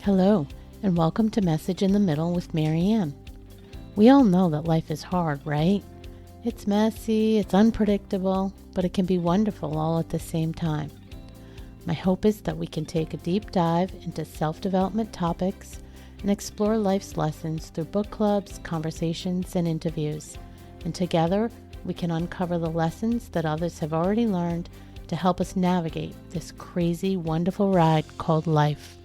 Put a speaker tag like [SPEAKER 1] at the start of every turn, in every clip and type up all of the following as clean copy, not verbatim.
[SPEAKER 1] Hello, and welcome to Message in the Middle with Marianne. We all know that life is hard, right? It's messy, it's unpredictable, but it can be wonderful all at the same time. My hope is that we can take a deep dive into self-development topics and explore life's lessons through book clubs, conversations, and interviews. And together, we can uncover the lessons that others have already learned to help us navigate this crazy, wonderful ride called life.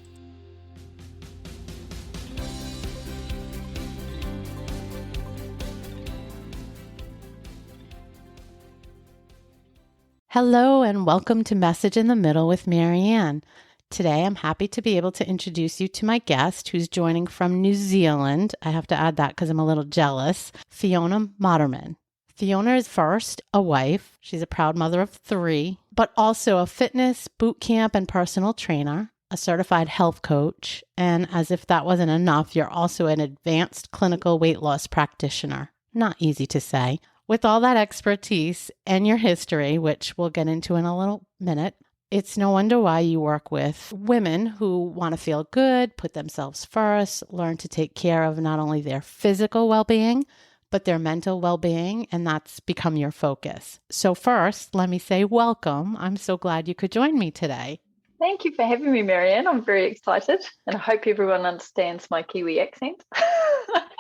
[SPEAKER 1] Hello and welcome to Message in the Middle with Marianne. Today I'm happy to be able to introduce you to my guest who's joining from New Zealand. I have to add that because I'm a little jealous. Fiona Modderman. Fiona is first a wife. She's a proud mother of 3, but also a fitness, bootcamp, and personal trainer, a certified health coach, and as if that wasn't enough, you're also an advanced clinical weight loss practitioner. Not easy to say. With all that expertise and your history, which we'll get into in a little minute, it's no wonder why you work with women who want to feel good, put themselves first, learn to take care of not only their physical well-being, but their mental well-being, and that's become your focus. So first, let me say welcome. I'm so glad you could join me today.
[SPEAKER 2] Thank you for having me, Marianne. I'm very excited, and I hope everyone understands my Kiwi accent.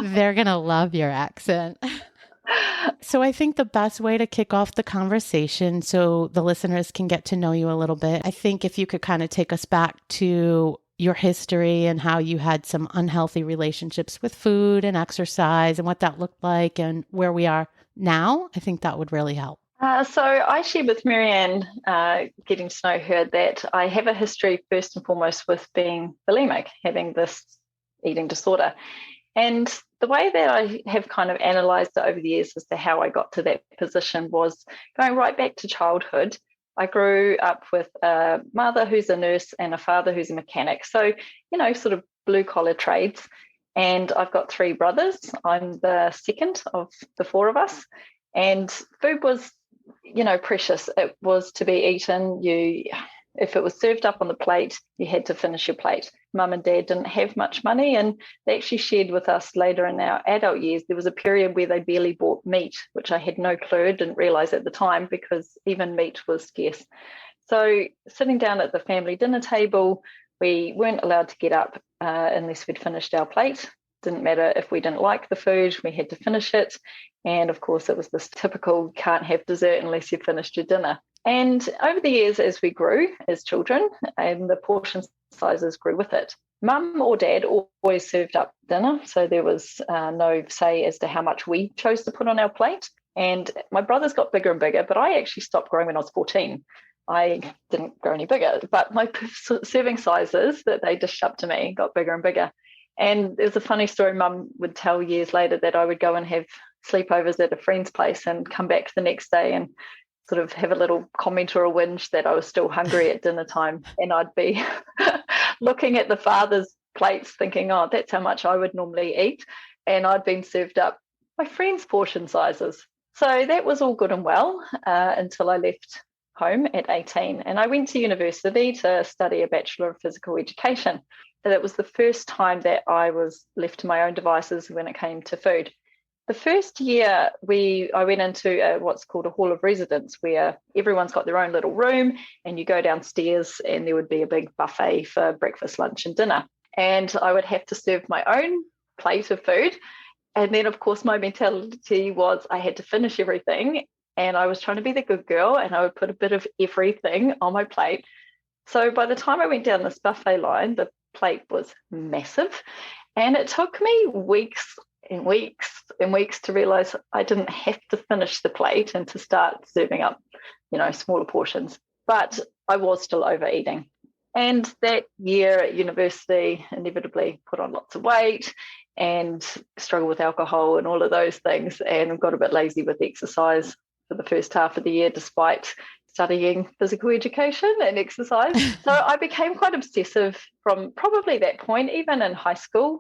[SPEAKER 1] They're going to love your accent. So I think the best way to kick off the conversation so the listeners can get to know you a little bit, I think if you could kind of take us back to your history and how you had some unhealthy relationships with food and exercise and what that looked like and where we are now, I think that would really help.
[SPEAKER 2] So I shared with Marianne, getting to know her, that I have a history first and foremost with being bulimic, having this eating disorder. And the way that I have kind of analysed it over the years as to how I got to that position was going right back to childhood. I grew up with a mother who's a nurse and a father who's a mechanic. So, sort of blue collar trades. And I've got 3 brothers. I'm the second of the 4 of us. And food was, precious. It was to be eaten. If it was served up on the plate, you had to finish your plate. Mum and Dad didn't have much money, and they actually shared with us later in our adult years, there was a period where they barely bought meat, which I had no clue, didn't realise at the time, because even meat was scarce. So sitting down at the family dinner table, we weren't allowed to get up unless we'd finished our plate. Didn't matter if we didn't like the food, we had to finish it. And of course, it was this typical can't have dessert unless you finished your dinner. And over the years, as we grew as children, and the portion sizes grew with it, Mum or Dad always served up dinner. So there was no say as to how much we chose to put on our plate. And my brothers got bigger and bigger, but I actually stopped growing when I was 14. I didn't grow any bigger, but my serving sizes that they dished up to me got bigger and bigger. And there's a funny story Mum would tell years later, that I would go and have sleepovers at a friend's place and come back the next day and sort of have a little comment or a whinge that I was still hungry at dinner time. And I'd be looking at the father's plates thinking, oh, that's how much I would normally eat. And I'd been served up my friend's portion sizes. So that was all good and well until I left home at 18. And I went to university to study a Bachelor of Physical Education. And it was the first time that I was left to my own devices when it came to food. The first year, I went into what's called a hall of residence, where everyone's got their own little room, and you go downstairs and there would be a big buffet for breakfast, lunch and dinner. And I would have to serve my own plate of food. And then, of course, my mentality was I had to finish everything, and I was trying to be the good girl, and I would put a bit of everything on my plate. So by the time I went down this buffet line, the plate was massive, and it took me weeks and weeks and weeks to realize I didn't have to finish the plate and to start serving up, smaller portions. But I was still overeating. And that year at university, inevitably put on lots of weight and struggled with alcohol and all of those things, and got a bit lazy with exercise for the first half of the year, despite studying physical education and exercise. So I became quite obsessive from probably that point, even in high school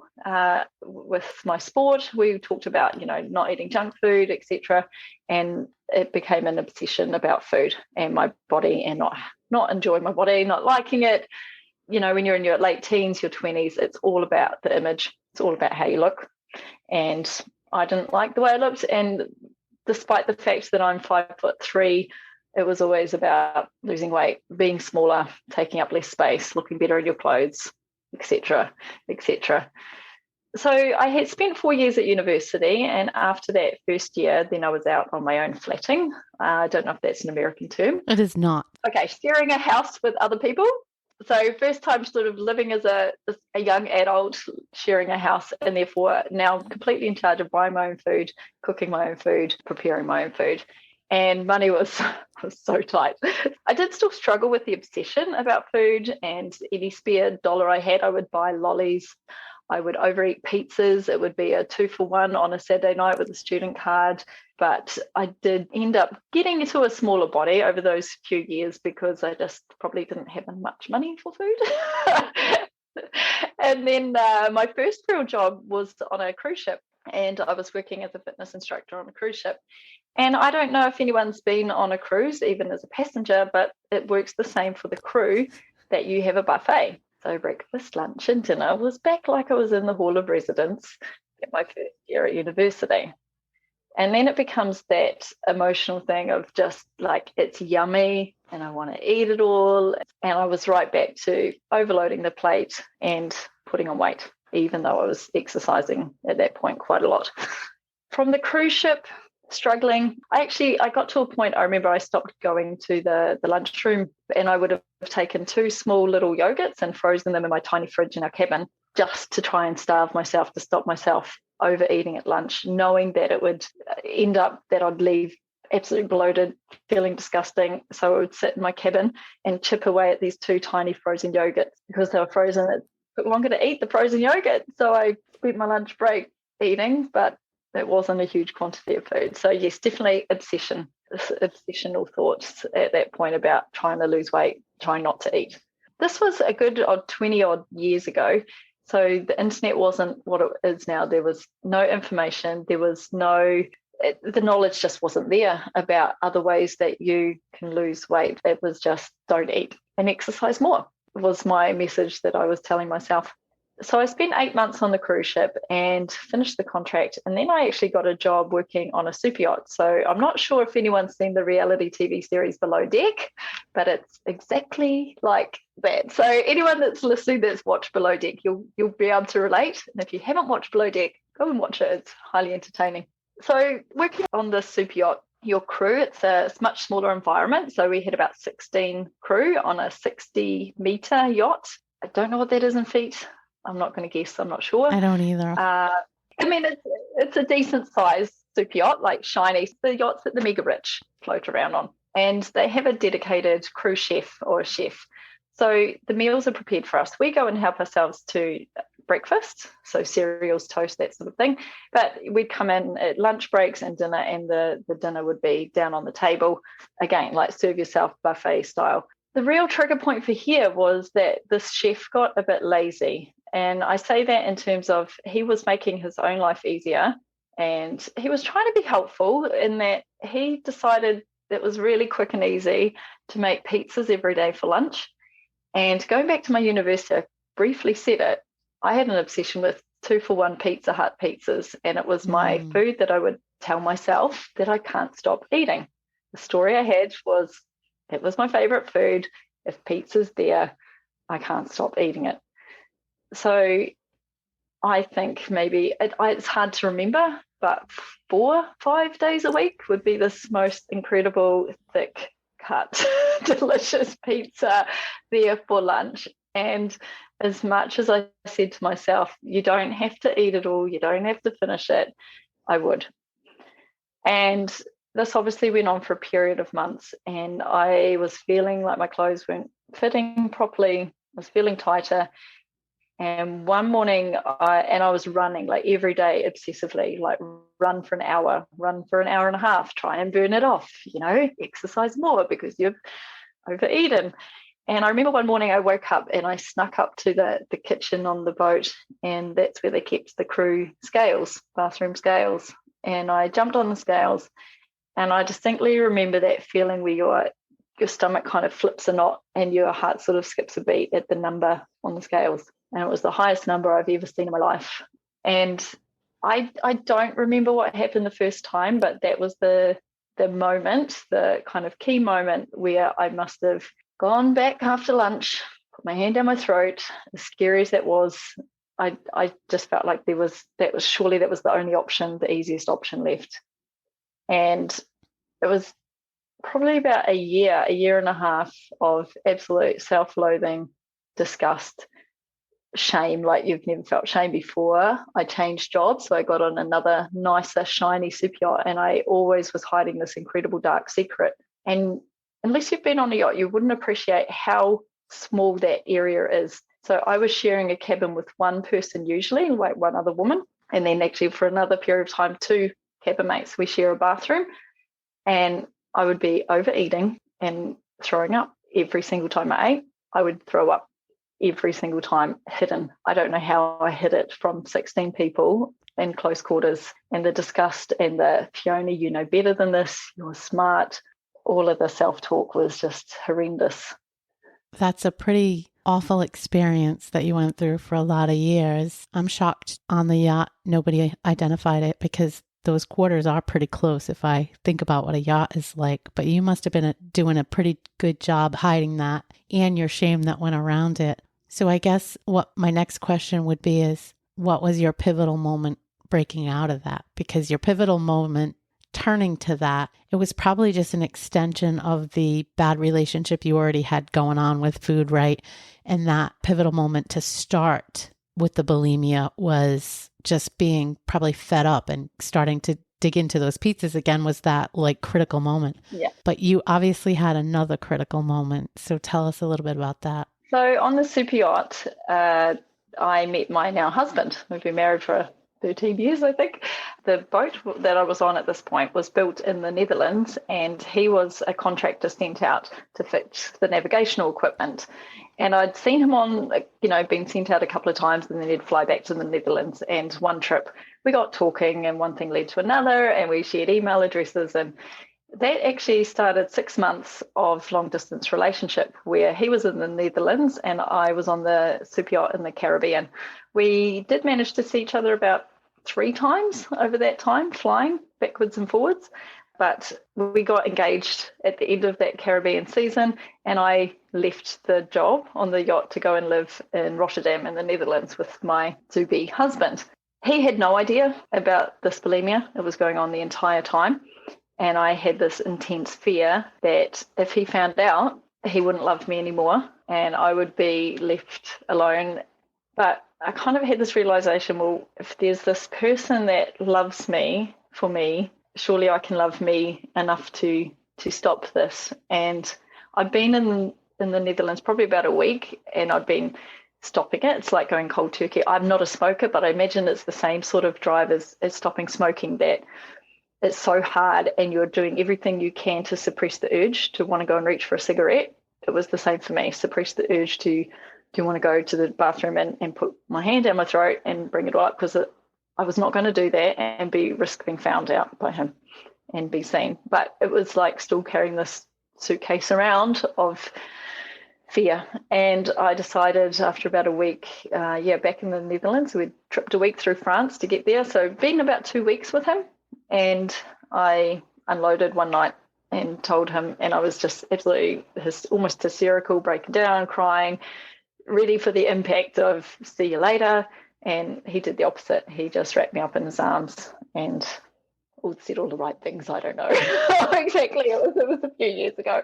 [SPEAKER 2] with my sport. We talked about, not eating junk food, etc. And it became an obsession about food and my body, and not enjoying my body, not liking it, when you're in your late teens, your 20s, it's all about the image. It's all about how you look. And I didn't like the way I looked. And despite the fact that I'm 5'3", it was always about losing weight, being smaller, taking up less space, looking better in your clothes, etc., etc. So I had spent 4 years at university, and after that first year, then I was out on my own flatting. I don't know if that's an American term.
[SPEAKER 1] It is not.
[SPEAKER 2] Okay, sharing a house with other people. So first time sort of living as a young adult, sharing a house, and therefore now completely in charge of buying my own food, cooking my own food, preparing my own food. And money was so tight. I did still struggle with the obsession about food, and any spare dollar I had, I would buy lollies. I would overeat pizzas. It would be a 2-for-1 on a Saturday night with a student card. But I did end up getting into a smaller body over those few years because I just probably didn't have much money for food. And then my first real job was on a cruise ship, and I was working as a fitness instructor on a cruise ship. And I don't know if anyone's been on a cruise, even as a passenger, but it works the same for the crew, that you have a buffet. So breakfast, lunch, and dinner was back like I was in the Hall of Residence at my first year at university. And then it becomes that emotional thing of just like, it's yummy and I want to eat it all. And I was right back to overloading the plate and putting on weight, even though I was exercising at that point quite a lot. From the cruise ship, struggling, I got to a point, I remember I stopped going to the lunchroom, and I would have taken 2 small little yogurts and frozen them in my tiny fridge in our cabin just to try and starve myself, to stop myself overeating at lunch, knowing that it would end up that I'd leave absolutely bloated, feeling disgusting. So I would sit in my cabin and chip away at these 2 tiny frozen yogurts because they were frozen. It took longer to eat the frozen yogurt. So I spent my lunch break eating, but it wasn't a huge quantity of food. So yes, definitely obsessional thoughts at that point about trying to lose weight, trying not to eat. This was a good 20 odd years ago. So the internet wasn't what it is now. There was no information. There was the knowledge just wasn't there about other ways that you can lose weight. It was just don't eat and exercise more was my message that I was telling myself. So I spent 8 months on the cruise ship and finished the contract. And then I actually got a job working on a super yacht. So I'm not sure if anyone's seen the reality TV series Below Deck, but it's exactly like that. So anyone that's listening that's watched Below Deck, you'll be able to relate. And if you haven't watched Below Deck, go and watch it. It's highly entertaining. So working on the super yacht, your crew, it's a much smaller environment. So we had about 16 crew on a 60-meter yacht. I don't know what that is in feet. I'm not going to guess. I'm not sure.
[SPEAKER 1] I don't either.
[SPEAKER 2] I mean, it's a decent size super yacht, like shiny. The yachts that the mega rich float around on. And they have a dedicated crew chef or a chef. So the meals are prepared for us. We go and help ourselves to breakfast, so cereals, toast, that sort of thing. But we'd come in at lunch breaks and dinner, and the dinner would be down on the table. Again, like serve yourself buffet style. The real trigger point for here was that this chef got a bit lazy. And I say that in terms of he was making his own life easier, and he was trying to be helpful in that he decided it was really quick and easy to make pizzas every day for lunch. And going back to my university, I briefly said it, I had an obsession with 2-for-1 Pizza Hut pizzas, and it was my food that I would tell myself that I can't stop eating. The story I had was it was my favorite food. If pizza's there, I can't stop eating it. So I think maybe it's hard to remember, but 4-5 days a week would be this most incredible, thick cut, delicious pizza there for lunch. And as much as I said to myself, you don't have to eat it all, you don't have to finish it, I would. And this obviously went on for a period of months, and I was feeling like my clothes weren't fitting properly. I was feeling tighter. And one morning, I was running like every day obsessively, like run for an hour and a half, try and burn it off, exercise more because you've overeaten. And I remember one morning I woke up and I snuck up to the kitchen on the boat, and that's where they kept the crew scales, bathroom scales. And I jumped on the scales, and I distinctly remember that feeling where your stomach kind of flips a knot and your heart sort of skips a beat at the number on the scales. And it was the highest number I've ever seen in my life. And I don't remember what happened the first time, but that was the moment, the kind of key moment where I must have gone back after lunch, put my hand down my throat. As scary as that was, I just felt like that was the only option, the easiest option left. And it was probably about a year and a half of absolute self-loathing, disgust, shame, like you've never felt shame before. I changed jobs, so I got on another nicer, shiny super yacht, and I always was hiding this incredible dark secret. And unless you've been on a yacht, you wouldn't appreciate how small that area is. So I was sharing a cabin with one person usually, like one other woman, and then actually for another period of time, two cabin mates. We share a bathroom, and I would be overeating and throwing up every single time I ate. I would throw up every single time, hidden. I don't know how I hid it from 16 people in close quarters, and the disgust and the Fiona, you know better than this, you're smart. All of the self-talk was just horrendous.
[SPEAKER 1] That's a pretty awful experience that you went through for a lot of years. I'm shocked on the yacht nobody identified it, because those quarters are pretty close if I think about what a yacht is like. But you must have been doing a pretty good job hiding that and your shame that went around it. So I guess what my next question would be is, what was your pivotal moment breaking out of that? Because your pivotal moment turning to that, it was probably just an extension of the bad relationship you already had going on with food, right? And that pivotal moment to start with the bulimia was just being probably fed up and starting to dig into those pizzas again, was that like critical moment.
[SPEAKER 2] Yeah.
[SPEAKER 1] But you obviously had another critical moment. So tell us a little bit about that.
[SPEAKER 2] So on the super yacht, I met my now husband. We've been married for 13 years, I think. The boat that I was on at this point was built in the Netherlands, and he was a contractor sent out to fix the navigational equipment. And I'd seen him on, been sent out a couple of times, and then he'd fly back to the Netherlands. And one trip we got talking, and one thing led to another, and we shared email addresses. And that actually started 6 months of long distance relationship where he was in the Netherlands and I was on the super yacht in the Caribbean. We did manage to see each other about 3 times over that time, flying backwards and forwards. But we got engaged at the end of that Caribbean season, and I left the job on the yacht to go and live in Rotterdam in the Netherlands with my to-be husband. He had no idea about this bulimia. It was going on the entire time. And I had this intense fear that if he found out, he wouldn't love me anymore and I would be left alone. But I kind of had this realization, well, if there's this person that loves me for me, surely I can love me enough to stop this. And I've been in the Netherlands probably about a week, and I've been stopping it. It's like going cold turkey. I'm not a smoker, but I imagine it's the same sort of drive as stopping smoking, that it's so hard and you're doing everything you can to suppress the urge to want to go and reach for a cigarette. It was the same for me, suppress the urge to want to go to the bathroom and put my hand down my throat and bring it up, because I was not going to do that and risk being found out by him and be seen. But it was like still carrying this suitcase around of fear. And I decided after about a week, back in the Netherlands, we'd tripped a week through France to get there. So been about 2 weeks with him. And I unloaded one night and told him, and I was just absolutely almost hysterical, breaking down, crying, ready for the impact of see you later. And he did the opposite. He just wrapped me up in his arms and said all the right things. I don't know exactly. It was a few years ago.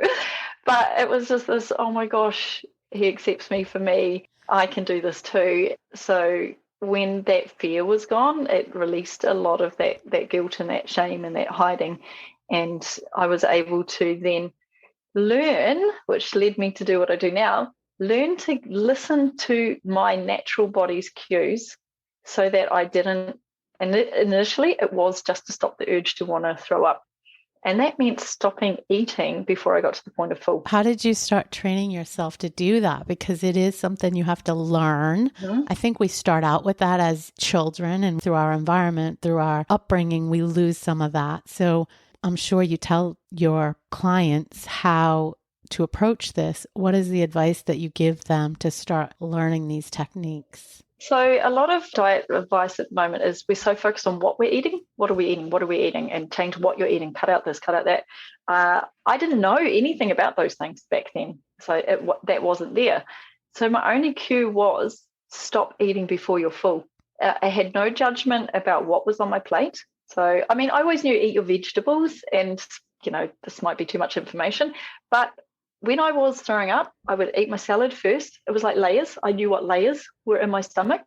[SPEAKER 2] But it was just this, oh my gosh, he accepts me for me. I can do this too. So when that fear was gone, it released a lot of that guilt and that shame and that hiding. And I was able to then learn, which led me to do what I do now, learn to listen to my natural body's cues so that I didn't, and initially it was just to stop the urge to want to throw up. And that meant stopping eating before I got to the point of full.
[SPEAKER 1] How did you start training yourself to do that? Because it is something you have to learn. Mm-hmm. I think we start out with that as children, and through our environment, through our upbringing, we lose some of that. So I'm sure you tell your clients how to approach this, what is the advice that you give them to start learning these techniques?
[SPEAKER 2] So a lot of diet advice at the moment is we're so focused on what we're eating. What are we eating? What are we eating? And change what you're eating. Cut out this, cut out that. I didn't know anything about those things back then. So that wasn't there. So my only cue was stop eating before you're full. I had no judgment about what was on my plate. So, I mean, I always knew eat your vegetables and, this might be too much information, but when I was throwing up, I would eat my salad first. It was like layers. I knew what layers were in my stomach.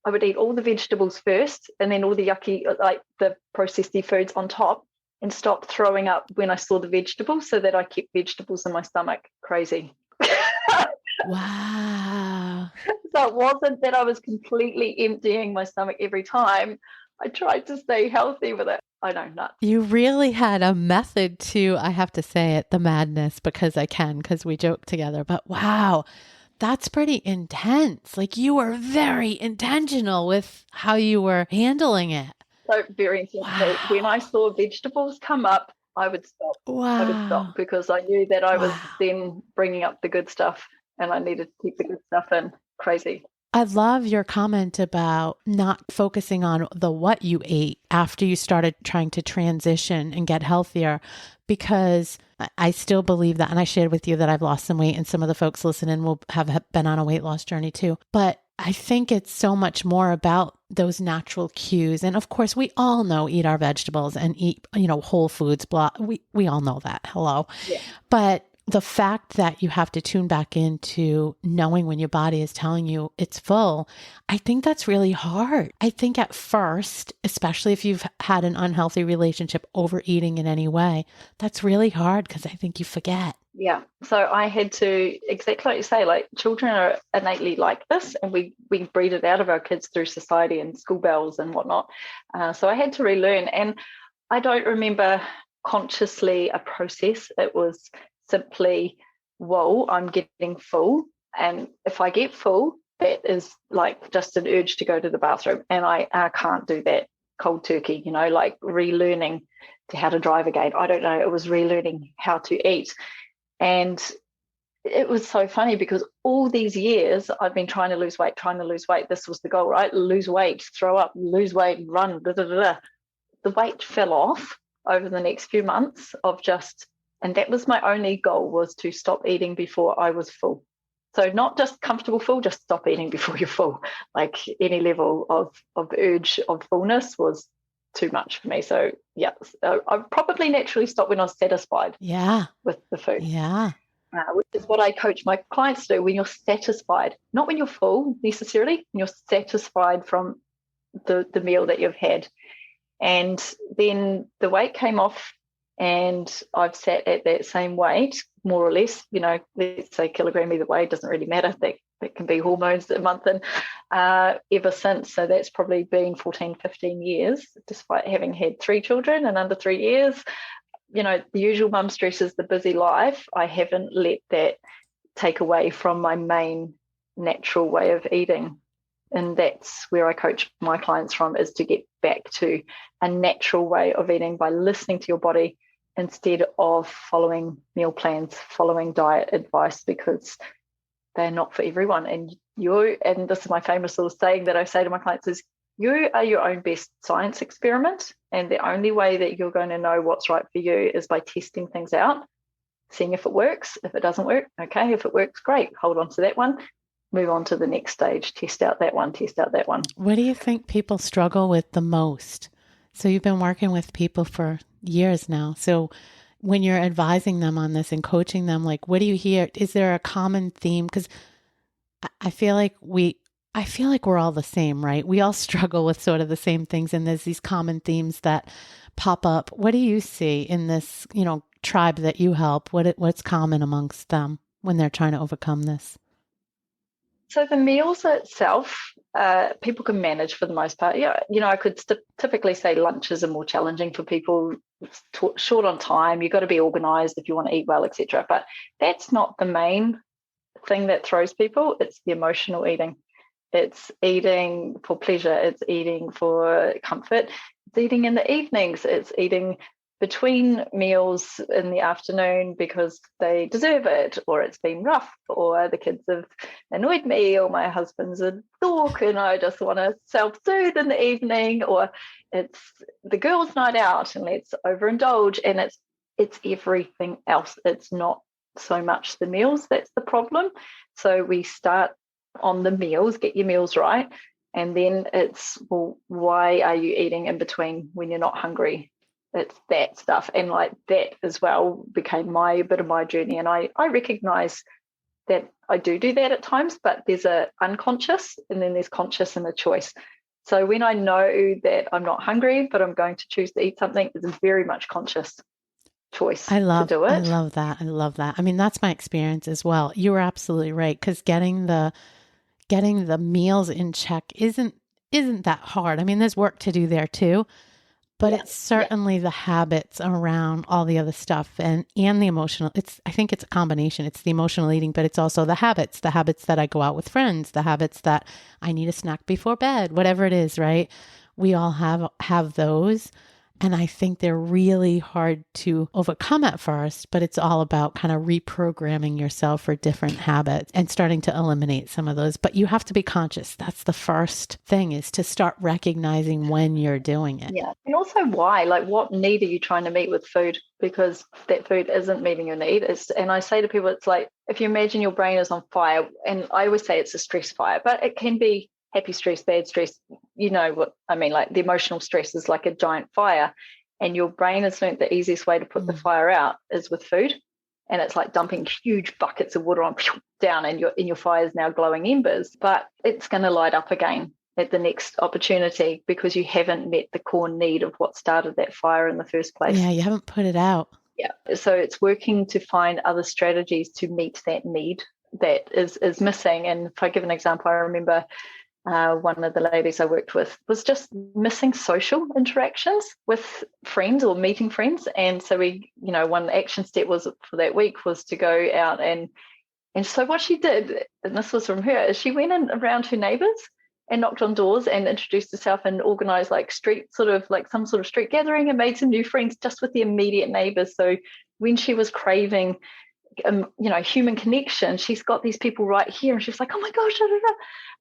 [SPEAKER 2] I would eat all the vegetables first and then all the yucky, like the processed foods on top, and stop throwing up when I saw the vegetables so that I kept vegetables in my stomach. Crazy.
[SPEAKER 1] Wow.
[SPEAKER 2] So it wasn't that I was completely emptying my stomach every time. I tried to stay healthy with it. I know, nuts.
[SPEAKER 1] You really had a method to, I have to say it, the madness, because we joke together. But wow, that's pretty intense. Like, you were very intentional with how you were handling it.
[SPEAKER 2] So very intentional.
[SPEAKER 1] Wow.
[SPEAKER 2] When I saw vegetables come up, I would stop.
[SPEAKER 1] Wow.
[SPEAKER 2] I would stop because I knew that I was then bringing up the good stuff and I needed to keep the good stuff in. Crazy.
[SPEAKER 1] I love your comment about not focusing on the what you ate after you started trying to transition and get healthier, because I still believe that. And I shared with you that I've lost some weight, and some of the folks listening will have been on a weight loss journey too. But I think it's so much more about those natural cues. And of course, we all know eat our vegetables and eat, whole foods, blah. We all know that. Hello.
[SPEAKER 2] Yeah.
[SPEAKER 1] But the fact that you have to tune back into knowing when your body is telling you it's full, I think that's really hard. I think at first, especially if you've had an unhealthy relationship, overeating in any way, that's really hard because I think you forget.
[SPEAKER 2] Yeah. So I had to, exactly like you say, like children are innately like this, and we breed it out of our kids through society and school bells and whatnot. So I had to relearn. And I don't remember consciously a process. It was simply, whoa, I'm getting full. And if I get full, that is like just an urge to go to the bathroom. And I can't do that cold turkey, like relearning to how to drive again. I don't know. It was relearning how to eat. And it was so funny because all these years I've been trying to lose weight. This was the goal, right? Lose weight, throw up, lose weight, run, blah, blah, blah. The weight fell off over the next few months and that was my only goal, was to stop eating before I was full. So not just comfortable full, just stop eating before you're full. Like any level of urge of fullness was too much for me. So yeah, I probably naturally stopped when I was satisfied with the food.
[SPEAKER 1] Yeah.
[SPEAKER 2] Which is what I coach my clients to do, when you're satisfied, not when you're full necessarily, when you're satisfied from the meal that you've had. And then the weight came off, and I've sat at that same weight, more or less, let's say kilogram either way, it doesn't really matter. That can be hormones a month in, ever since. So that's probably been 14, 15 years, despite having had 3 children in under 3 years. The usual mum stresses, the busy life. I haven't let that take away from my main natural way of eating. And that's where I coach my clients from, is to get back to a natural way of eating by listening to your body instead of following meal plans, following diet advice, because they're not for everyone. And this is my famous little saying that I say to my clients, is you are your own best science experiment. And the only way that you're going to know what's right for you is by testing things out, seeing if it works. If it doesn't work, okay. If it works, great. Hold on to that one. Move on to the next stage. Test out that one.
[SPEAKER 1] What do you think people struggle with the most? So you've been working with people for years now. So when you're advising them on this and coaching them, like, what do you hear? Is there a common theme? Because I feel like we're all the same, right? We all struggle with sort of the same things, and there's these common themes that pop up. What do you see in this, tribe that you help? What's common amongst them when they're trying to overcome this?
[SPEAKER 2] So the meals itself, people can manage for the most part. Yeah, I could typically say lunches are more challenging for people. It's short on time. You've got to be organised if you want to eat well, etc. But that's not the main thing that throws people. It's the emotional eating. It's eating for pleasure. It's eating for comfort. It's eating in the evenings. It's eating between meals in the afternoon because they deserve it, or it's been rough, or the kids have annoyed me, or my husband's a dork and I just want to self-soothe in the evening, or it's the girls' night out and let's overindulge, and it's everything else. It's not so much the meals that's the problem. So we start on the meals, get your meals right, and then it's, well, why are you eating in between when you're not hungry? It's that stuff. And like that as well became a bit of my journey. And I recognize that I do that at times, but there's a unconscious and then there's conscious and a choice. So when I know that I'm not hungry, but I'm going to choose to eat something, it's a very much conscious choice to do
[SPEAKER 1] I
[SPEAKER 2] it.
[SPEAKER 1] love that. I love that. I mean, that's my experience as well. You were absolutely right, because getting the meals in check isn't that hard. I mean, there's work to do there too, but
[SPEAKER 2] Yeah.
[SPEAKER 1] it's certainly the habits around all the other stuff, and the emotional. I think it's a combination. It's the emotional eating, but it's also the habits that I go out with friends, the habits that I need a snack before bed, whatever it is, right? We all have those. And I think they're really hard to overcome at first, but it's all about kind of reprogramming yourself for different habits and starting to eliminate some of those. But you have to be conscious. That's the first thing, is to start recognizing when you're doing it.
[SPEAKER 2] Yeah. And also why, like what need are you trying to meet with food? Because that food isn't meeting your need. And I say to people, it's like, if you imagine your brain is on fire, and I always say it's a stress fire, but it can be happy stress, bad stress. You know what I mean? Like the emotional stress is like a giant fire, and your brain has learned the easiest way to put the fire out is with food. And it's like dumping huge buckets of water on down, and your fire is now glowing embers, but it's going to light up again at the next opportunity because you haven't met the core need of what started that fire in the first place.
[SPEAKER 1] Yeah, you haven't put it out.
[SPEAKER 2] Yeah. So it's working to find other strategies to meet that need that is missing. And if I give an example, I remember one of the ladies I worked with was just missing social interactions with friends or meeting friends. And so one action step was for that week was to go out and so what she did, and this was from her, is she went in around her neighbours and knocked on doors and introduced herself and organised like some sort of street gathering and made some new friends just with the immediate neighbours. So when she was craving human connection, she's got these people right here, and she's like, oh my gosh, da, da, da.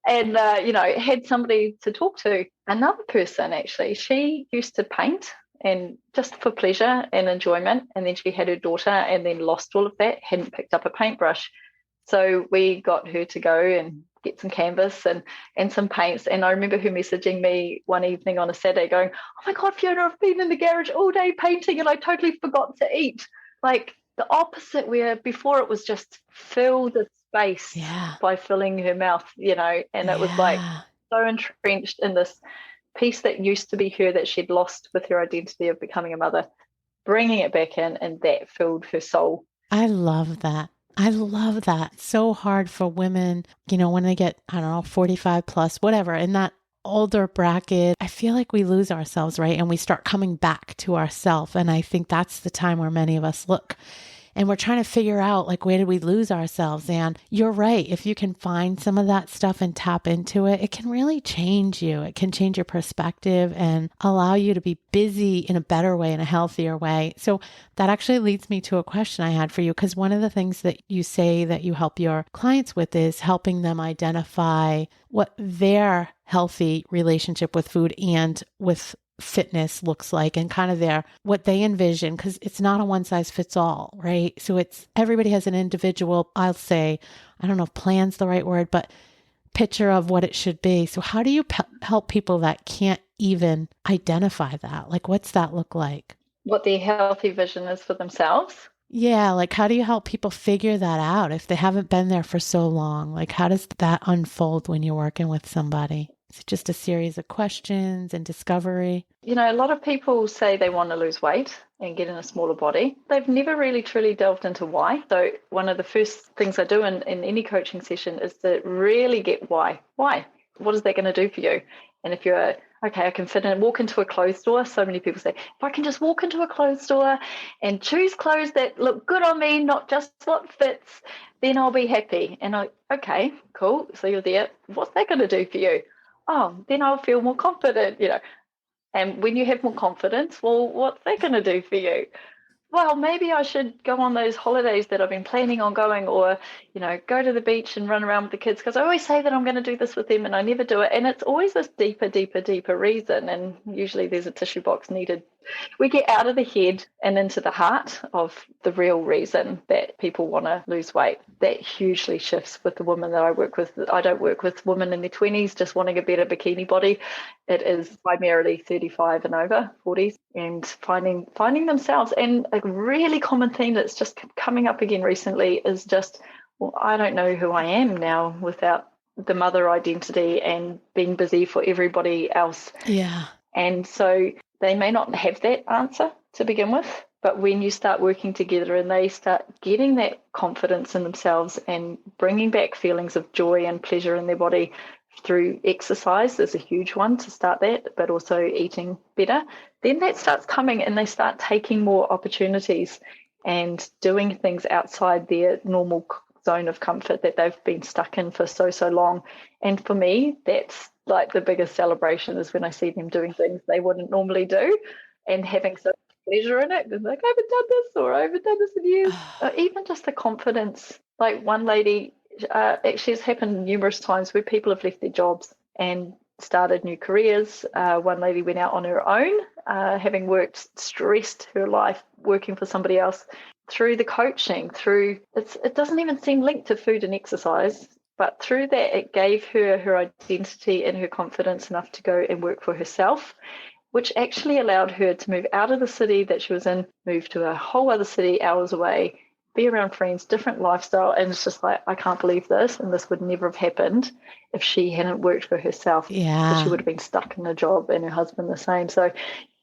[SPEAKER 2] And had somebody to talk to. Another person, actually, she used to paint, and just for pleasure and enjoyment, and then she had her daughter and then lost all of that, hadn't picked up a paintbrush. So we got her to go and get some canvas and some paints. And I remember her messaging me one evening on a Saturday going, oh my God, Fiona, I've been in the garage all day painting and I totally forgot to eat. Like the opposite, where before it was just fill the space by filling her mouth, and it was like so entrenched in this piece that used to be her that she'd lost with her identity of becoming a mother, bringing it back in, and that filled her soul.
[SPEAKER 1] I love that. I love that. So hard for women, when they get, 45 plus, whatever, in that older bracket, I feel like we lose ourselves, right? And we start coming back to ourselves. And I think that's the time where many of us look. And we're trying to figure out, like, where did we lose ourselves? And you're right. If you can find some of that stuff and tap into it, it can really change you. It can change your perspective and allow you to be busy in a better way, in a healthier way. So that actually leads me to a question I had for you, because one of the things that you say that you help your clients with is helping them identify what their healthy relationship with food and with fitness looks like, and kind of what they envision, because it's not a one size fits all, right? So everybody has an individual, I'll say, I don't know if plan's the right word, but picture of what it should be. So how do you help people that can't even identify that? Like, what's that look like?
[SPEAKER 2] What their healthy vision is for themselves.
[SPEAKER 1] Yeah, like how do you help people figure that out if they haven't been there for so long? Like, how does that unfold when you're working with somebody? It's just a series of questions and discovery.
[SPEAKER 2] A lot of people say they want to lose weight and get in a smaller body. They've never really truly delved into why. So one of the first things I do in any coaching session is to really get why. Why? What is that going to do for you? And if you're, okay, I can walk into a clothes store. So many people say, if I can just walk into a clothes store and choose clothes that look good on me, not just what fits, then I'll be happy. And okay, cool. So you're there. What's that going to do for you? Oh, then I'll feel more confident, And when you have more confidence, well, what's that going to do for you? Well, maybe I should go on those holidays that I've been planning on going, or, go to the beach and run around with the kids, because I always say that I'm going to do this with them and I never do it. And it's always this deeper, deeper, deeper reason. And usually there's a tissue box needed. We get out of the head and into the heart of the real reason that people want to lose weight. That hugely shifts with the women that I work with. I don't work with women in their 20s just wanting a better bikini body. It is primarily 35 and over, 40s, and finding themselves. And a really common theme that's just coming up again recently is just, well, I don't know who I am now without the mother identity and being busy for everybody else.
[SPEAKER 1] Yeah.
[SPEAKER 2] And so they may not have that answer to begin with, but when you start working together and they start getting that confidence in themselves and bringing back feelings of joy and pleasure in their body through exercise is a huge one to start that, but also eating better, then that starts coming and they start taking more opportunities and doing things outside their normal zone of comfort that they've been stuck in for so long. And for me, that's like the biggest celebration, is when I see them doing things they wouldn't normally do and having such pleasure in it. It's like, I haven't done this, or I haven't done this in years. Or even just the confidence. Like one lady, actually it's happened numerous times where people have left their jobs and started new careers. One lady went out on her own, having stressed her life working for somebody else, through the coaching, it doesn't even seem linked to food and exercise, but through that it gave her her identity and her confidence enough to go and work for herself, which actually allowed her to move out of the city that she was in, move to a whole other city hours away, be around friends, different lifestyle. And it's just like, I can't believe this. And this would never have happened if she hadn't worked for herself.
[SPEAKER 1] Yeah.
[SPEAKER 2] She would have been stuck in a job, and her husband the same. So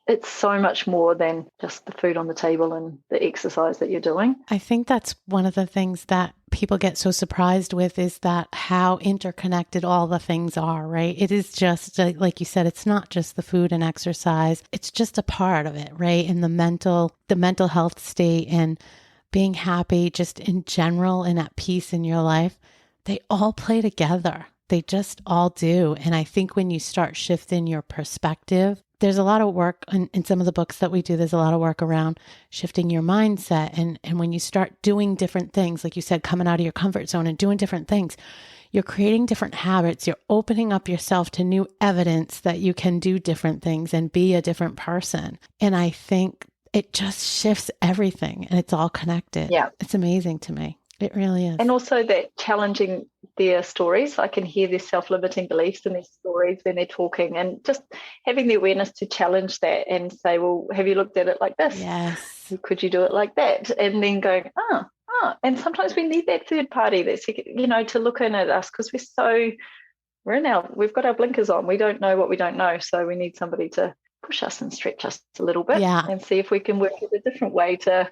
[SPEAKER 2] it's so much more than just the food on the table and the exercise that you're doing.
[SPEAKER 1] I think that's one of the things that people get so surprised with, is that how interconnected all the things are, right? It is just, like you said, it's not just the food and exercise. It's just a part of it, right? And the mental health state and being happy just in general and at peace in your life, they all play together. They just all do. And I think when you start shifting your perspective, there's a lot of work in some of the books that we do. There's a lot of work around shifting your mindset. And when you start doing different things, like you said, coming out of your comfort zone and doing different things, you're creating different habits. You're opening up yourself to new evidence that you can do different things and be a different person. And I think it just shifts everything, and it's all connected.
[SPEAKER 2] Yeah.
[SPEAKER 1] It's amazing to me. It really is.
[SPEAKER 2] And also that challenging their stories. I can hear their self-limiting beliefs in their stories when they're talking, and just having the awareness to challenge that and say, well, have you looked at it like this?
[SPEAKER 1] Yes.
[SPEAKER 2] Could you do it like that? And then going, and sometimes we need that third party that's, to look in at us, because we've got our blinkers on. We don't know what we don't know. So we need somebody to push us and stretch us a little bit, and see if we can work with a different way to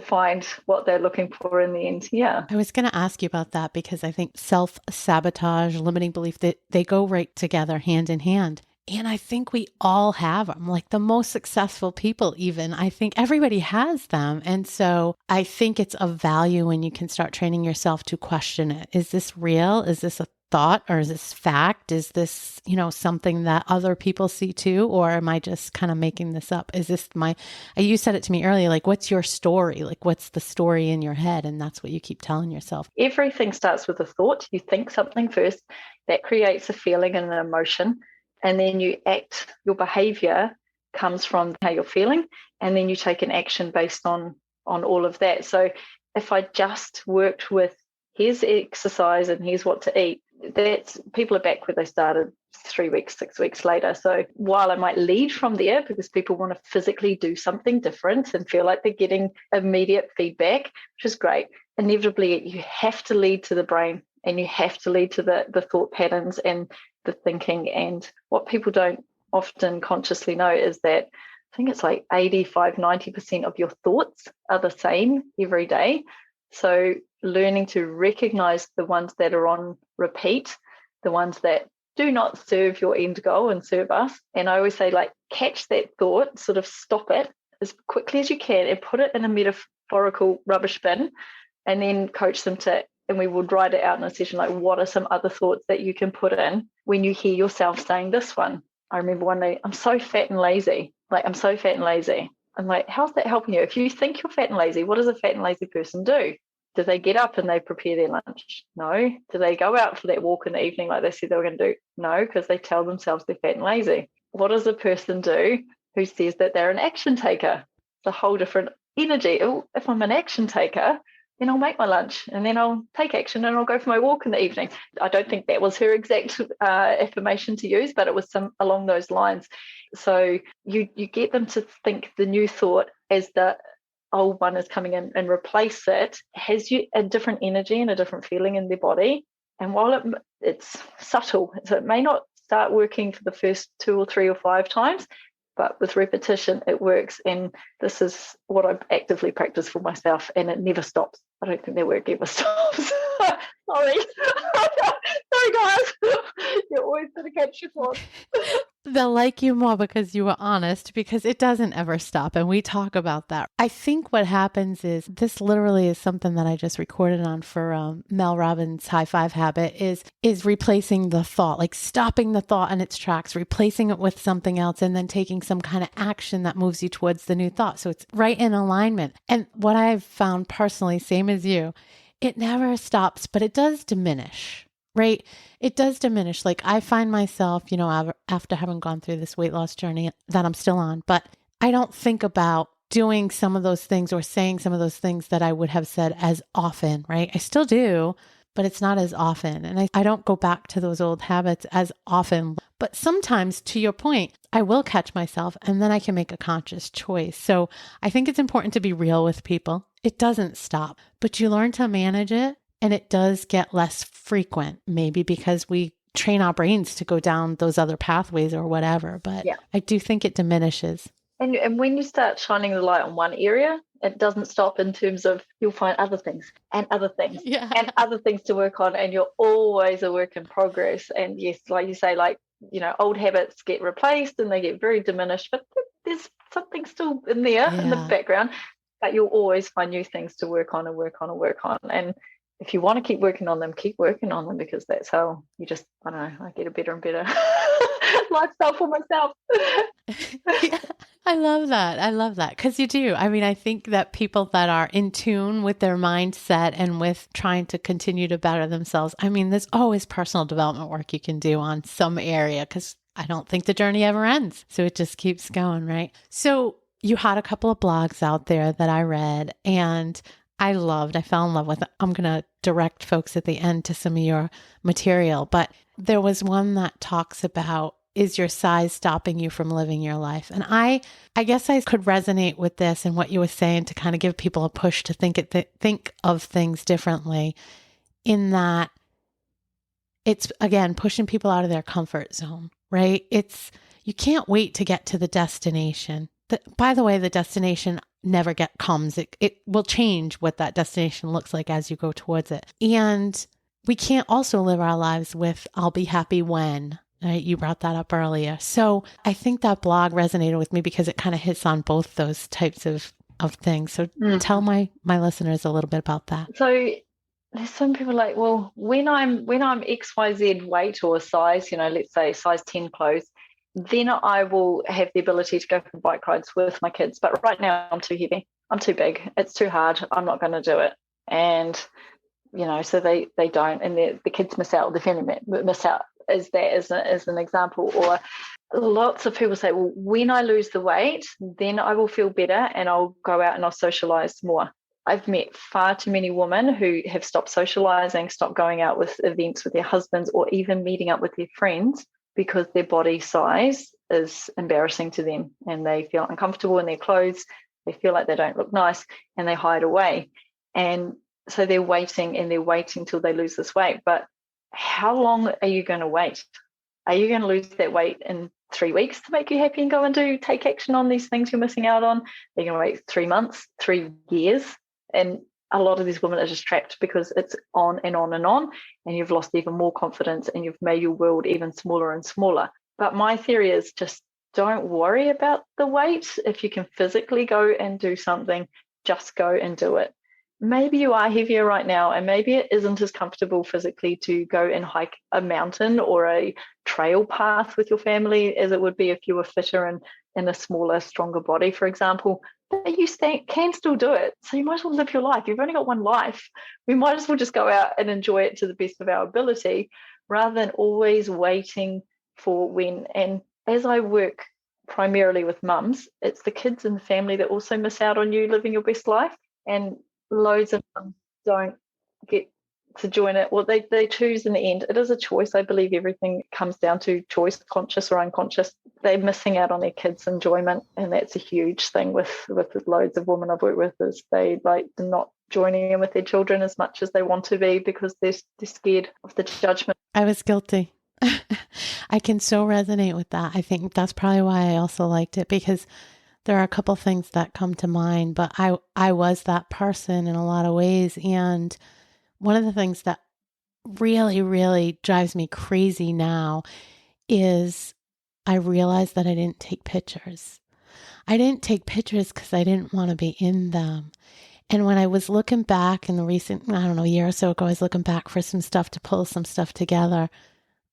[SPEAKER 2] find what they're looking for in the end. Yeah.
[SPEAKER 1] I was going to ask you about that, because I think self-sabotage, limiting belief, that they go right together, hand in hand. And I think we all have them, like the most successful people, even. I think everybody has them. And so I think it's of value when you can start training yourself to question it. Is this real? Is this a thought, or is this fact? Is this, something that other people see too? Or am I just kind of making this up? Is this you said it to me earlier, like, what's your story? Like, what's the story in your head? And that's what you keep telling yourself.
[SPEAKER 2] Everything starts with a thought. You think something first, that creates a feeling and an emotion. And then you act. Your behavior comes from how you're feeling. And then you take an action based on all of that. So if I just worked with, here's exercise and here's what to eat, that's, people are back where they started 3 weeks, 6 weeks later. So while I might lead from there, because people want to physically do something different and feel like they're getting immediate feedback, which is great, inevitably you have to lead to the brain, and you have to lead to the thought patterns and the thinking. And what people don't often consciously know is that I think it's like 85-90% of your thoughts are the same every day. So learning to recognize the ones that are on repeat, the ones that do not serve your end goal and serve us. And I always say, like, catch that thought, sort of stop it as quickly as you can and put it in a metaphorical rubbish bin, and then coach them and we would write it out in a session, like, what are some other thoughts that you can put in when you hear yourself saying this one? I remember one day, I'm so fat and lazy. Like, I'm so fat and lazy. I'm like, how's that helping you? If you think you're fat and lazy, what does a fat and lazy person do? Do they get up and they prepare their lunch? No. Do they go out for that walk in the evening like they said they were going to do? No, because they tell themselves they're fat and lazy. What does a person do who says that they're an action taker? It's a whole different energy. Oh, if I'm an action taker, then I'll make my lunch and then I'll take action and I'll go for my walk in the evening. I don't think that was her exact affirmation to use, but it was some along those lines. So you get them to think the new thought as the old one is coming in and replace it, has you a different energy and a different feeling in their body. And while it's subtle, so it may not start working for the first 2 or 3 or 5 times, but with repetition, it works. And this is what I actively practice for myself, and it never stops. I don't think that work ever stops. Sorry. Sorry, guys. You're always going to catch your thoughts.
[SPEAKER 1] They'll like you more because you were honest, because it doesn't ever stop. And we talk about that. I think what happens is, this literally is something that I just recorded on for Mel Robbins' High Five Habit, is replacing the thought, like stopping the thought in its tracks, replacing it with something else, and then taking some kind of action that moves you towards the new thought. So it's right in alignment. And what I've found personally, same as you, it never stops, but it does diminish. Right? It does diminish. Like, I find myself, after having gone through this weight loss journey that I'm still on, but I don't think about doing some of those things or saying some of those things that I would have said as often, right? I still do, but it's not as often. And I don't go back to those old habits as often. But sometimes, to your point, I will catch myself and then I can make a conscious choice. So I think it's important to be real with people. It doesn't stop, but you learn to manage it. And it does get less frequent, maybe because we train our brains to go down those other pathways or whatever. But yeah. I do think it diminishes.
[SPEAKER 2] And when you start shining the light on one area, it doesn't stop in terms of you'll find other things and other things and other things to work on. And you're always a work in progress. And yes, like you say, old habits get replaced and they get very diminished, but there's something still in there in the background. But you'll always find new things to work on and work on and work on. And if you want to keep working on them, keep working on them, because that's how you just, I don't know, I get a better and better lifestyle for myself.
[SPEAKER 1] Yeah, I love that. I love that. Because you do. I mean, I think that people that are in tune with their mindset and with trying to continue to better themselves, I mean, there's always personal development work you can do on some area, because I don't think the journey ever ends. So it just keeps going, right? So you had a couple of blogs out there that I read, and I fell in love with it. I'm going to direct folks at the end to some of your material, but there was one that talks about, is your size stopping you from living your life? And I guess I could resonate with this and what you were saying, to kind of give people a push to think of things differently, in that it's, again, pushing people out of their comfort zone, right? You can't wait to get to the destination. By the way, the destination never comes. It will change what that destination looks like as you go towards it. And we can't also live our lives with, I'll be happy when, right? You brought that up earlier. So I think that blog resonated with me because it kind of hits on both those types of things. So tell my listeners a little bit about that.
[SPEAKER 2] So there's some people like, well, when I'm XYZ weight or size, let's say size 10 clothes, then I will have the ability to go for bike rides with my kids. But right now I'm too heavy. I'm too big. It's too hard. I'm not going to do it. And, so they don't. And the kids miss out, the family miss out as an example. Or lots of people say, well, when I lose the weight, then I will feel better and I'll go out and I'll socialize more. I've met far too many women who have stopped socializing, stopped going out with events with their husbands, or even meeting up with their friends, because their body size is embarrassing to them and they feel uncomfortable in their clothes. They feel like they don't look nice and they hide away. And so they're waiting till they lose this weight. But how long are you going to wait? Are you going to lose that weight in 3 weeks to make you happy and go and take action on these things you're missing out on? Are you going to wait 3 months, 3 years? And a lot of these women are just trapped because it's on and on and on, and you've lost even more confidence and you've made your world even smaller and smaller. But my theory is just don't worry about the weight. If you can physically go and do something, just go and do it. maybe you are heavier right now, and maybe it isn't as comfortable physically to go and hike a mountain or a trail path with your family as it would be if you were fitter and in a smaller, stronger body, for example. But you can still do it. So you might as well live your life. You've only got one life. We might as well just go out and enjoy it to the best of our ability rather than always waiting for when. And as I work primarily with mums, it's the kids and the family that also miss out on you living your best life. And loads of them don't get to join it. Well, they choose in the end. It is a choice. I believe everything comes down to choice, conscious or unconscious. They're missing out on their kids' enjoyment, and that's a huge thing with loads of women I've worked with, is they're not joining in with their children as much as they want to be because they're scared of the judgment.
[SPEAKER 1] I was guilty. I can so resonate with that. I think that's probably why I also liked it, because there are a couple things that come to mind, but I was that person in a lot of ways. And one of the things that really, really drives me crazy now is I realized that I didn't take pictures. I didn't take pictures because I didn't want to be in them. And when I was looking back in the recent, I don't know, year or so ago, I was looking back for some stuff to pull some stuff together.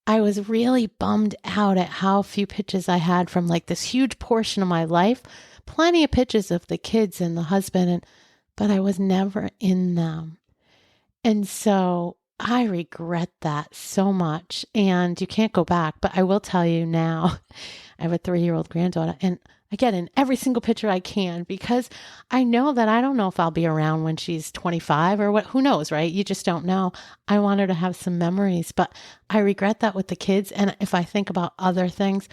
[SPEAKER 1] I was really bummed out at how few pictures I had from like this huge portion of my life. Plenty of pictures of the kids and the husband, but I was never in them. And so I regret that so much. And you can't go back, but I will tell you now, I have a 3-year-old granddaughter, and I get in every single picture I can because I know that I don't know if I'll be around when she's 25 or what, who knows, right? You just don't know. I want her to have some memories, but I regret that with the kids. And if I think about other things,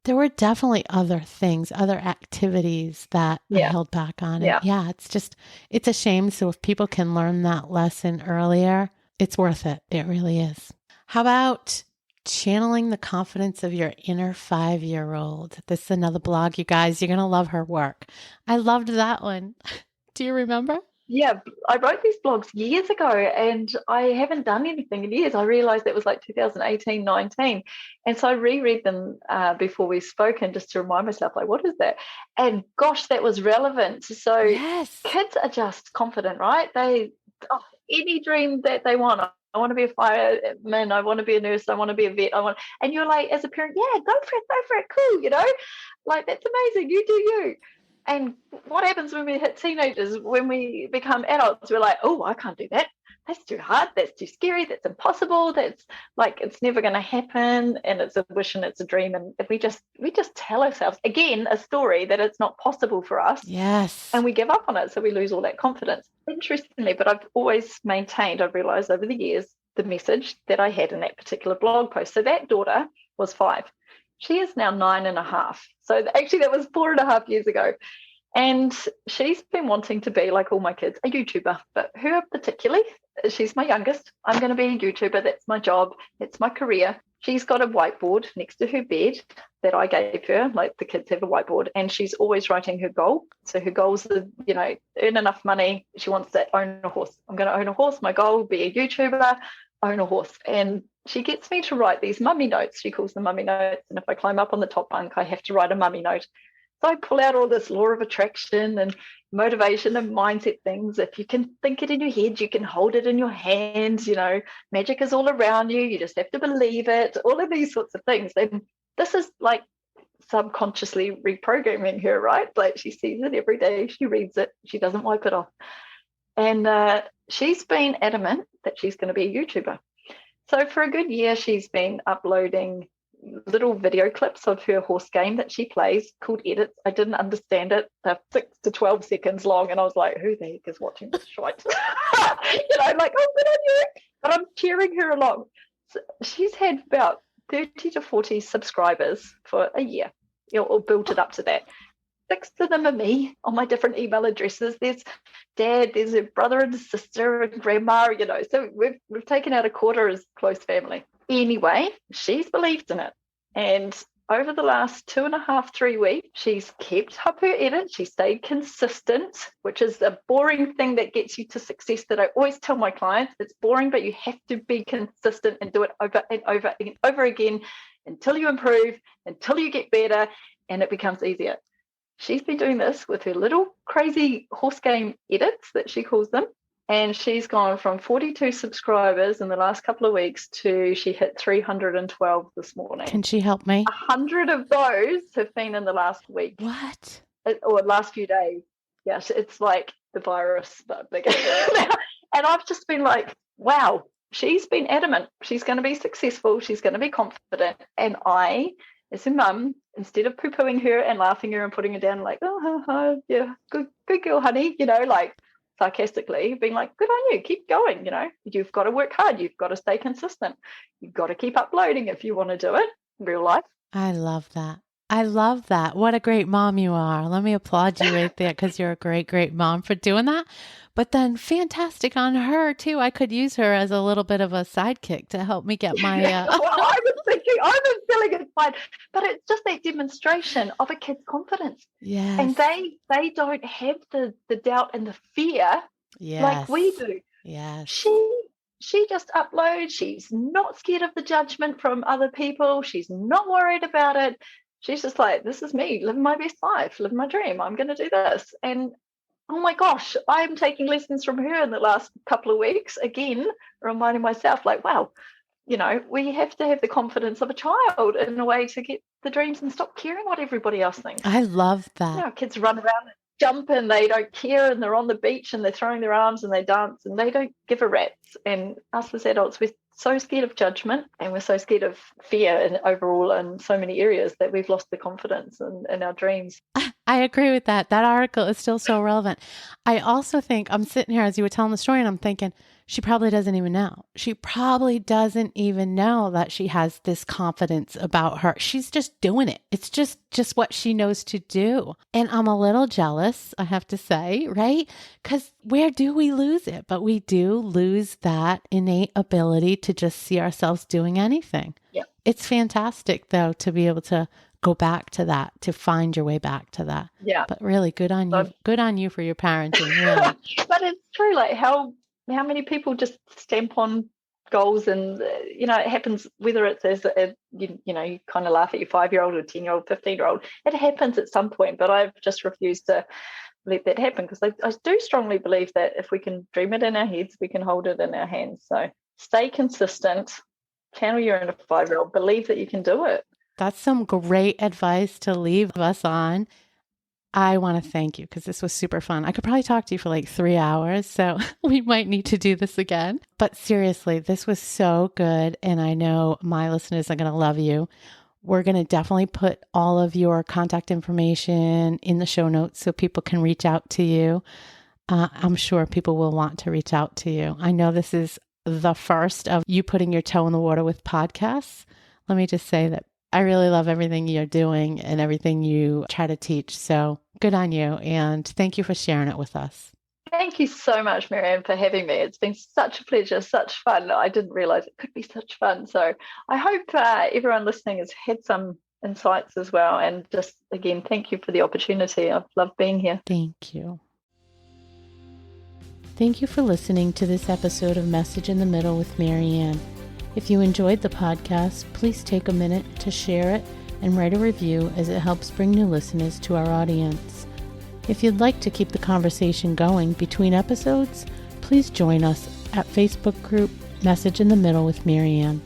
[SPEAKER 1] there were definitely other things, other activities that I held back on. And it's a shame. So if people can learn that lesson earlier, it's worth it. It really is. How about channeling the confidence of your inner 5-year-old? This is another blog, you guys. You're going to love her work. I loved that one. Do you remember?
[SPEAKER 2] Yeah, I wrote these blogs years ago and I haven't done anything in years. I realized it was like 2018, 19. And so I reread them before we spoke, and just to remind myself, like, what is that? And gosh, that was relevant. So kids are just confident, right? Any dream that they want. I want to be a fireman. I want to be a nurse. I want to be a vet. And you're like, as a parent, yeah, go for it, cool, like that's amazing. You do you. And what happens when we hit teenagers, when we become adults? We're like, oh, I can't do that. That's too hard. That's too scary. That's impossible. That's like, it's never going to happen. And it's a wish and it's a dream. And if we just tell ourselves, again, a story that it's not possible for us.
[SPEAKER 1] Yes.
[SPEAKER 2] And we give up on it. So we lose all that confidence. Interestingly, but I've always maintained, I've realized over the years, the message that I had in that particular blog post. So that daughter was 5. She is now 9.5. So actually that was 4.5 years ago. And she's been wanting to be, like all my kids, a YouTuber. But her particularly, she's my youngest. I'm going to be a YouTuber. That's my job. It's my career. She's got a whiteboard next to her bed that I gave her. Like the kids have a whiteboard. And she's always writing her goal. So her goals are, earn enough money. She wants to own a horse. I'm going to own a horse. My goal will be a YouTuber, own a horse. And she gets me to write these mummy notes. She calls them mummy notes. And if I climb up on the top bunk, I have to write a mummy note. So I pull out all this law of attraction and motivation and mindset things. If you can think it in your head, you can hold it in your hands. Magic is all around you. You just have to believe it. All of these sorts of things. And this is like subconsciously reprogramming her, right? Like she sees it every day. She reads it. She doesn't wipe it off. And she's been adamant that she's going to be a YouTuber. So for a good year, she's been uploading little video clips of her horse game that she plays called edits. I didn't understand it. They're 6 to 12 seconds long. And I was like, who the heck is watching this shite? Like, oh, good on you. But I'm cheering her along. So she's had about 30 to 40 subscribers for a year, or built it up to that. 6 of them are me on my different email addresses. There's dad, there's a brother and a sister and grandma, So we've taken out a quarter as close family. Anyway, she's believed in it. And over the last 2.5, 3 weeks, she's kept up her edit. She stayed consistent, which is a boring thing that gets you to success that I always tell my clients. It's boring, but you have to be consistent and do it over and over and over again until you improve, until you get better, and it becomes easier. She's been doing this with her little crazy horse game edits that she calls them. And she's gone from 42 subscribers in the last couple of weeks to she hit 312 this morning.
[SPEAKER 1] Can she help me?
[SPEAKER 2] 100 of those have been in the last week.
[SPEAKER 1] What?
[SPEAKER 2] Or last few days. Yes, it's like the virus, but bigger. And I've just been like, wow, she's been adamant. She's going to be successful. She's going to be confident. And I, as a mum, instead of poo-pooing her and laughing her and putting her down like, oh, yeah, good girl, honey, like sarcastically, being like, good on you, keep going, you've got to work hard, you've got to stay consistent, you've got to keep uploading if you want to do it in real life.
[SPEAKER 1] I love that. I love that. What a great mom you are. Let me applaud you right there because you're a great, great mom for doing that. But then fantastic on her too. I could use her as a little bit of a sidekick to help me get my...
[SPEAKER 2] Well, I was feeling it fine, but it's just that demonstration of a kid's confidence.
[SPEAKER 1] Yes.
[SPEAKER 2] And they don't have the doubt and the fear like we do.
[SPEAKER 1] Yes.
[SPEAKER 2] She just uploads. She's not scared of the judgment from other people. She's not worried about it. She's just like, this is me, living my best life, living my dream. I'm going to do this. And oh my gosh, I'm taking lessons from her in the last couple of weeks. Again, reminding myself like, wow, we have to have the confidence of a child in a way to get the dreams and stop caring what everybody else thinks.
[SPEAKER 1] I love that.
[SPEAKER 2] Kids run around and jump and they don't care, and they're on the beach and they're throwing their arms and they dance and they don't give a rat's. And us as adults, we're so scared of judgment and we're so scared of fear and overall in so many areas that we've lost the confidence in our dreams.
[SPEAKER 1] I agree with that. That article is still so relevant. I also think I'm sitting here as you were telling the story and I'm thinking, she probably doesn't even know. She probably doesn't even know that she has this confidence about her. She's just doing it. It's just what she knows to do. And I'm a little jealous, I have to say, right? Because where do we lose it? But we do lose that innate ability to just see ourselves doing anything.
[SPEAKER 2] Yeah.
[SPEAKER 1] It's fantastic, though, to be able to go back to that, to find your way back to that.
[SPEAKER 2] Yeah.
[SPEAKER 1] But really, good on you. Good on you for your parenting. Really.
[SPEAKER 2] But it's true, like how many people just stamp on goals and, it happens, whether it's as you kind of laugh at your 5-year-old or 10-year-old, 15-year-old, it happens at some point, but I've just refused to let that happen because I do strongly believe that if we can dream it in our heads, we can hold it in our hands. So stay consistent, channel your inner 5-year-old, believe that you can do it.
[SPEAKER 1] That's some great advice to leave us on. I want to thank you because this was super fun. I could probably talk to you for like 3 hours, so we might need to do this again. But seriously, this was so good, and I know my listeners are going to love you. We're going to definitely put all of your contact information in the show notes so people can reach out to you. I'm sure people will want to reach out to you. I know this is the first of you putting your toe in the water with podcasts. Let me just say that I really love everything you're doing and everything you try to teach. So good on you. And thank you for sharing it with us.
[SPEAKER 2] Thank you so much, Marianne, for having me. It's been such a pleasure, such fun. I didn't realize it could be such fun. So I hope everyone listening has had some insights as well. And just, again, thank you for the opportunity. I've loved being here.
[SPEAKER 1] Thank you. Thank you for listening to this episode of Message in the Middle with Marianne. If you enjoyed the podcast, please take a minute to share it and write a review as it helps bring new listeners to our audience. If you'd like to keep the conversation going between episodes, please join us at Facebook group Message in the Middle with Marianne.